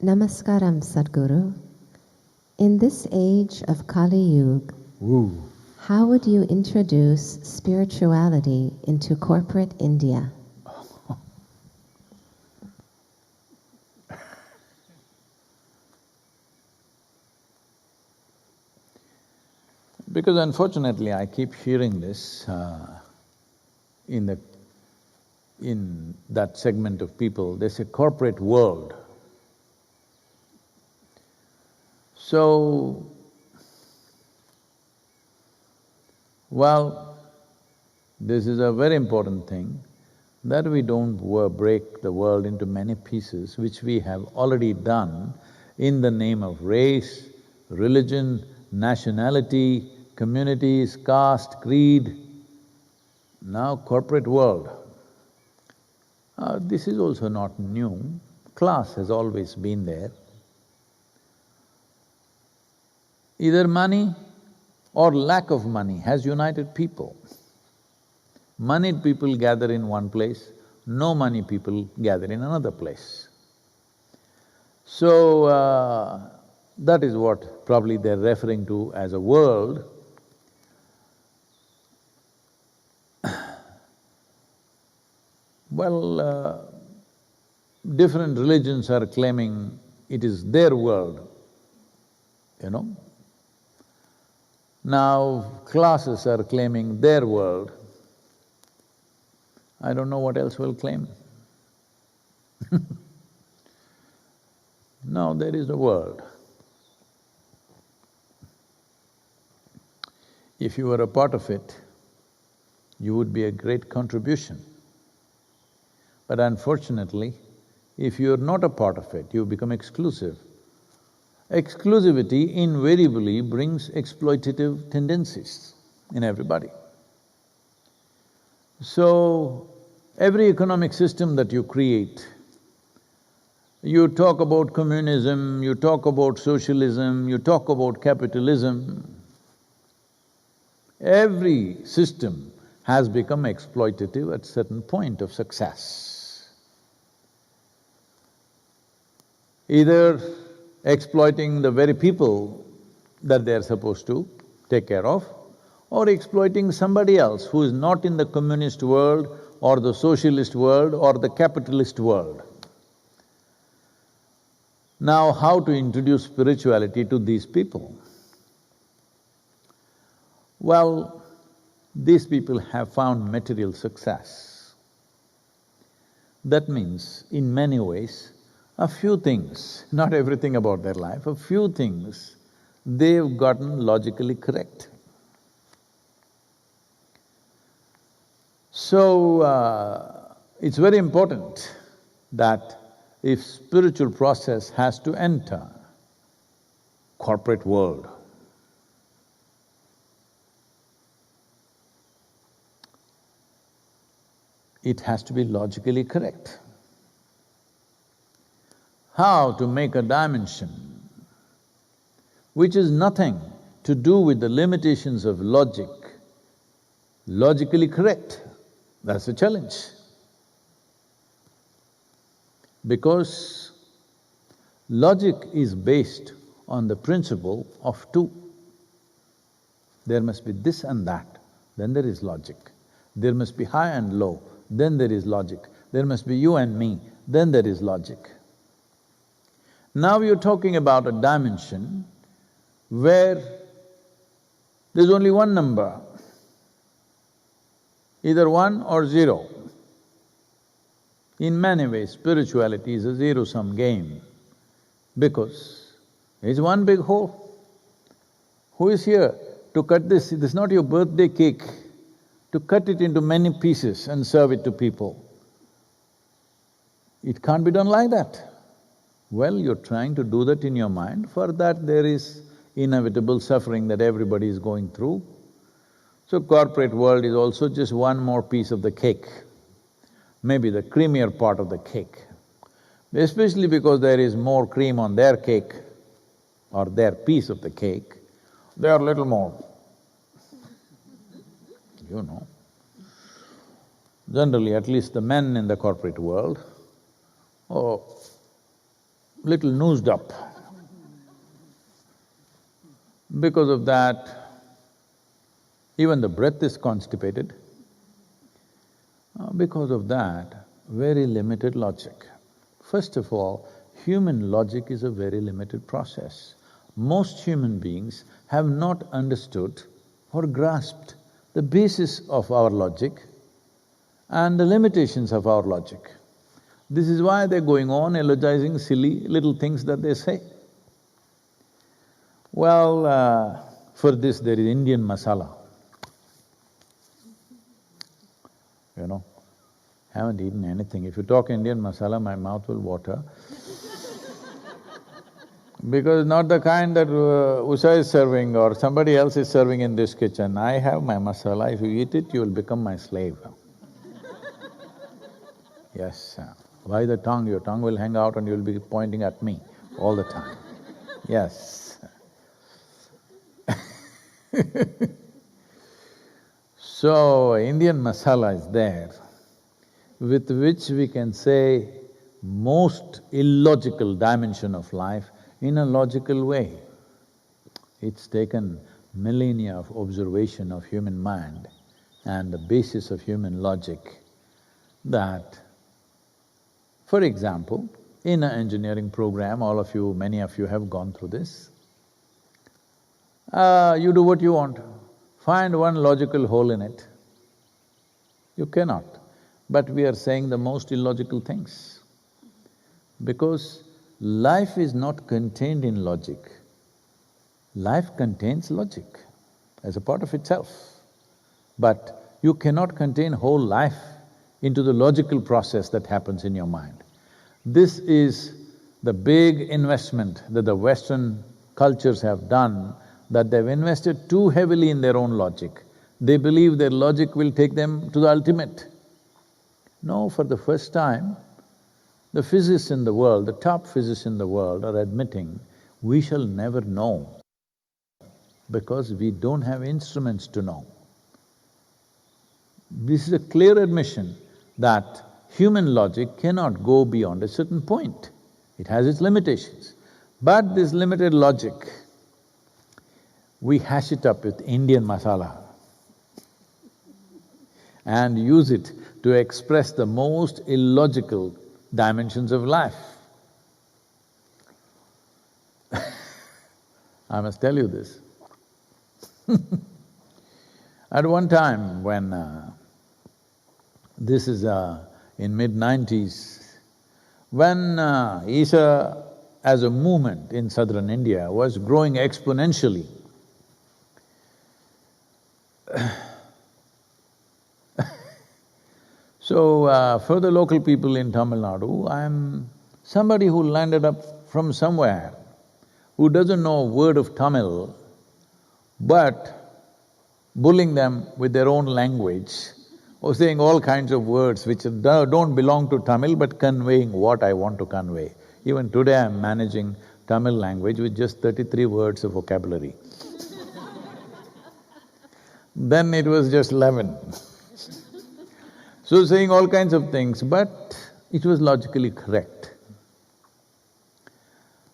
Namaskaram, Sadhguru. In this age of Kali Yuga, how would you introduce spirituality into corporate India? Because unfortunately I keep hearing this in that segment of people, they say corporate world. So, well, this is a very important thing, that we don't break the world into many pieces, which we have already done in the name of race, religion, nationality, communities, caste, creed. Now corporate world. This is also not new, class has always been there. Either money or lack of money has united people. Moneyed people gather in one place, no money people gather in another place. So, that is what probably they're referring to as a world. Well, different religions are claiming it is their world, you know. Now classes are claiming their world. I don't know what else will claim. No, there is a world. If you were a part of it, you would be a great contribution. But unfortunately, if you're not a part of it, you become exclusive. Exclusivity invariably brings exploitative tendencies in everybody. So, every economic system that you create, you talk about communism, you talk about socialism, you talk about capitalism, every system has become exploitative at certain point of success. Either exploiting the very people that they're supposed to take care of, or exploiting somebody else who is not in the communist world or the socialist world or the capitalist world. Now, how to introduce spirituality to these people? Well, these people have found material success. That means, in many ways, a few things, not everything about their life, a few things they've gotten logically correct. So, it's very important that if spiritual process has to enter corporate world, it has to be logically correct. How to make a dimension which is nothing to do with the limitations of logic, logically correct, that's the challenge. Because logic is based on the principle of two. There must be this and that, then there is logic. There must be high and low, then there is logic. There must be you and me, then there is logic. Now you're talking about a dimension where there's only one number, either 1 or 0. In many ways, spirituality is a zero-sum game because it's one big whole. Who is here to cut this? This is not your birthday cake, to cut it into many pieces and serve it to people. It can't be done like that. Well, you're trying to do that in your mind, for that there is inevitable suffering that everybody is going through. So corporate world is also just one more piece of the cake, maybe the creamier part of the cake. Especially because there is more cream on their cake or their piece of the cake, they are little more, you know. Generally, at least the men in the corporate world, oh, little noosed up. Because of that, even the breath is constipated. Because of that, very limited logic. First of all, human logic is a very limited process. Most human beings have not understood or grasped the basis of our logic and the limitations of our logic. This is why they're going on eulogizing silly little things that they say. Well, for this there is Indian masala. You know, haven't eaten anything. If you talk Indian masala, my mouth will water. Because not the kind that Usha is serving or somebody else is serving in this kitchen. I have my masala, if you eat it, you will become my slave. Yes, why the tongue? Your tongue will hang out and you'll be pointing at me all the time. Yes. So, Indian masala is there, with which we can say most illogical dimension of life in a logical way. It's taken millennia of observation of human mind and the basis of human logic that, for example, in an engineering program, all of you, many of you have gone through this. You do what you want, find one logical hole in it. You cannot. But we are saying the most illogical things. Because life is not contained in logic. Life contains logic as a part of itself. But you cannot contain whole life into the logical process that happens in your mind. This is the big investment that the Western cultures have done, that they've invested too heavily in their own logic. They believe their logic will take them to the ultimate. No, for the first time, the physicists in the world, the top physicists in the world are admitting we shall never know because we don't have instruments to know. This is a clear admission that human logic cannot go beyond a certain point. It has its limitations. But this limited logic, we hash it up with Indian masala and use it to express the most illogical dimensions of life. I must tell you this. At one time when this is in mid-90s, when Isha as a movement in southern India was growing exponentially, so for the local people in Tamil Nadu, I'm somebody who landed up from somewhere, who doesn't know a word of Tamil, but bullying them with their own language, or saying all kinds of words which don't belong to Tamil but conveying what I want to convey. Even today I'm managing Tamil language with just 33 words of vocabulary. Then it was just 11. So saying all kinds of things, but it was logically correct.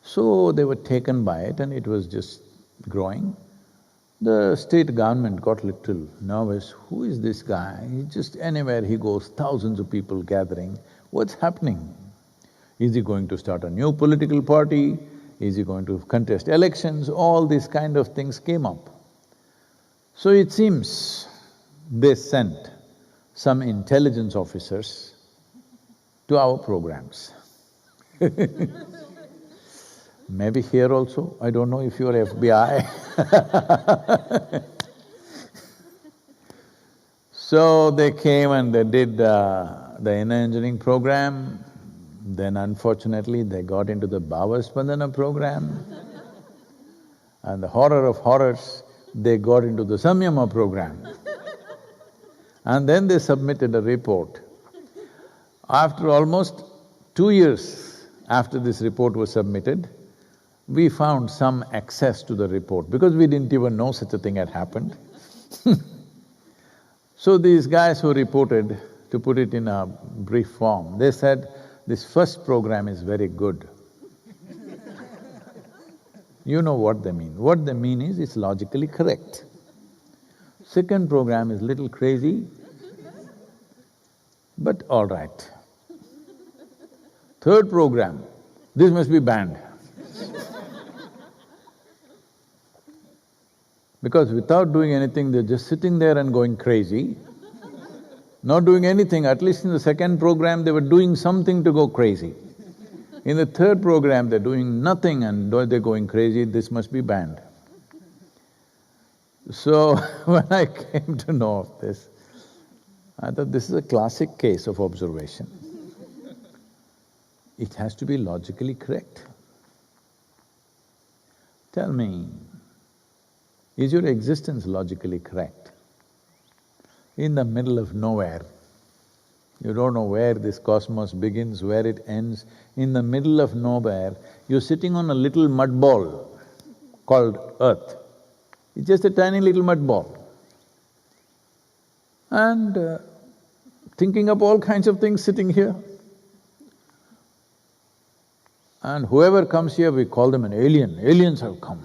So they were taken by it and it was just growing. The state government got little nervous, who is this guy? He just anywhere he goes, thousands of people gathering, what's happening? Is he going to start a new political party? Is he going to contest elections? All these kind of things came up. So it seems they sent some intelligence officers to our programs. Maybe here also, I don't know if you're FBI. So they came and they did the inner engineering program, then unfortunately they got into the Bhava Spandana program, and the horror of horrors, they got into the Samyama program. And then they submitted a report. After almost 2 years after this report was submitted, we found some access to the report because we didn't even know such a thing had happened. So these guys who reported, to put it in a brief form, they said, this first program is very good. You know what they mean. What they mean is it's logically correct. Second program is little crazy, but all right. Third program, this must be banned. Because without doing anything, they're just sitting there and going crazy, not doing anything. At least in the second program, they were doing something to go crazy. In the third program, they're doing nothing and they're going crazy, this must be banned. So, when I came to know of this, I thought this is a classic case of observation. It has to be logically correct. Tell me, is your existence logically correct? In the middle of nowhere, you don't know where this cosmos begins, where it ends. In the middle of nowhere, you're sitting on a little mud ball called Earth. It's just a tiny little mud ball. And thinking up all kinds of things sitting here. And whoever comes here, we call them an alien. Aliens have come.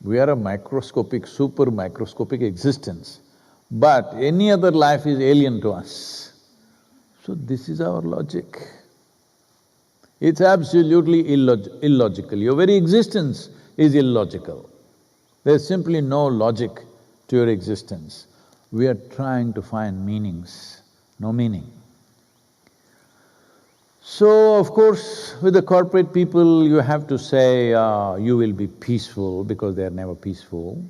We are a microscopic, super microscopic existence, but any other life is alien to us. So this is our logic. It's absolutely illogical. Your very existence is illogical. There's simply no logic to your existence. We are trying to find meanings, no meaning. So, of course, with the corporate people, you have to say, you will be peaceful, because they're never peaceful.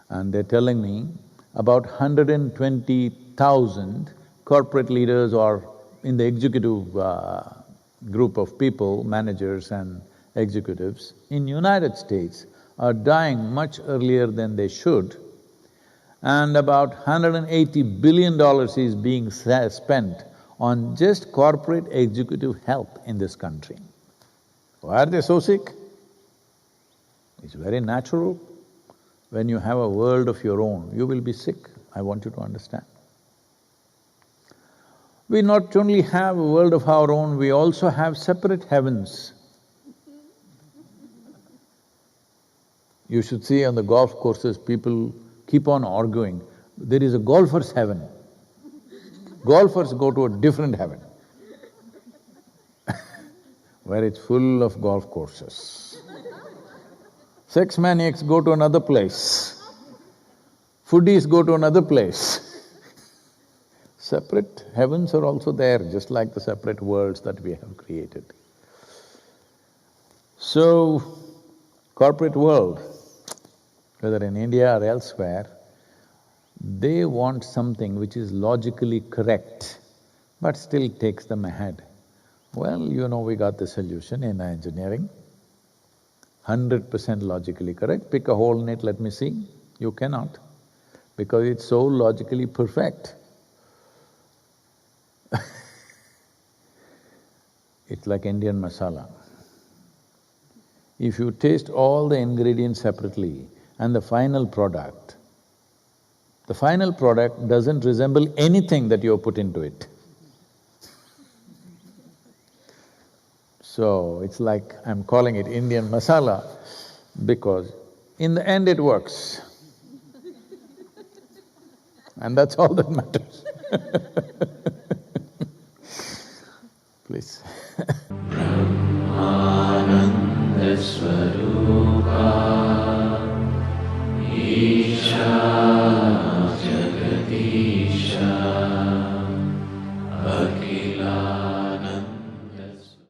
And they're telling me about 120,000 corporate leaders or in the executive group of people, managers and executives in United States are dying much earlier than they should, and about $180 billion is being spent on just corporate executive health in this country. Why are they so sick? It's very natural. When you have a world of your own, you will be sick, I want you to understand. We not only have a world of our own, we also have separate heavens. You should see on the golf courses, people keep on arguing, there is a golfer's heaven. Golfers go to a different heaven where it's full of golf courses. Sex maniacs go to another place. Foodies go to another place. Separate heavens are also there, just like the separate worlds that we have created. So, corporate world, whether in India or elsewhere, they want something which is logically correct, but still takes them ahead. Well, you know, we got the solution in engineering. 100% logically correct, pick a hole in it, let me see. You cannot, because it's so logically perfect. It's like Indian masala. If you taste all the ingredients separately and the final product doesn't resemble anything that you have put into it. So, it's like I'm calling it Indian masala because in the end it works. And that's all that matters. Please.